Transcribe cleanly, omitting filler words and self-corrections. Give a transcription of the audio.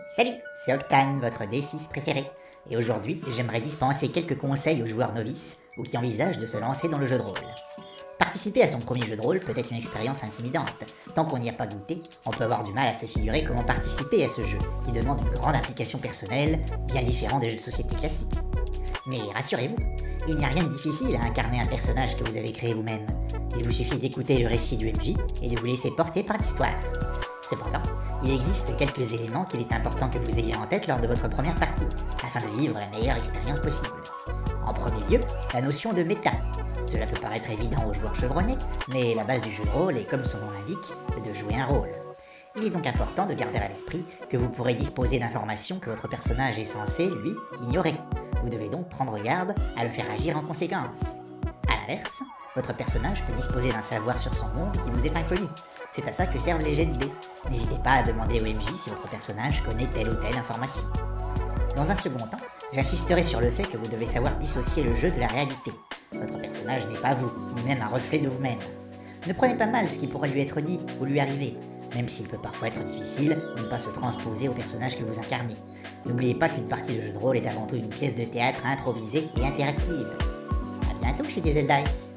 Salut, c'est Octane, votre D6 préféré. Et aujourd'hui, j'aimerais dispenser quelques conseils aux joueurs novices ou qui envisagent de se lancer dans le jeu de rôle. Participer à son premier jeu de rôle peut être une expérience intimidante. Tant qu'on n'y a pas goûté, on peut avoir du mal à se figurer comment participer à ce jeu, qui demande une grande implication personnelle, bien différent des jeux de société classiques. Mais rassurez-vous, il n'y a rien de difficile à incarner un personnage que vous avez créé vous-même. Il vous suffit d'écouter le récit du MJ et de vous laisser porter par l'histoire. Cependant, il existe quelques éléments qu'il est important que vous ayez en tête lors de votre première partie, afin de vivre la meilleure expérience possible. En premier lieu, la notion de méta. Cela peut paraître évident aux joueurs chevronnés, mais la base du jeu de rôle est, comme son nom l'indique, de jouer un rôle. Il est donc important de garder à l'esprit que vous pourrez disposer d'informations que votre personnage est censé, lui, ignorer. Vous devez donc prendre garde à le faire agir en conséquence. A l'inverse, votre personnage peut disposer d'un savoir sur son monde qui vous est inconnu. C'est à ça que servent les jets de dés. N'hésitez pas à demander au MJ si votre personnage connaît telle ou telle information. Dans un second temps, j'insisterai sur le fait que vous devez savoir dissocier le jeu de la réalité. Votre personnage n'est pas vous, ni même un reflet de vous-même. Ne prenez pas mal ce qui pourrait lui être dit ou lui arriver, même s'il peut parfois être difficile de ne pas se transposer au personnage que vous incarnez. N'oubliez pas qu'une partie de jeu de rôle est avant tout une pièce de théâtre improvisée et interactive. A bientôt chez Diesel Dice.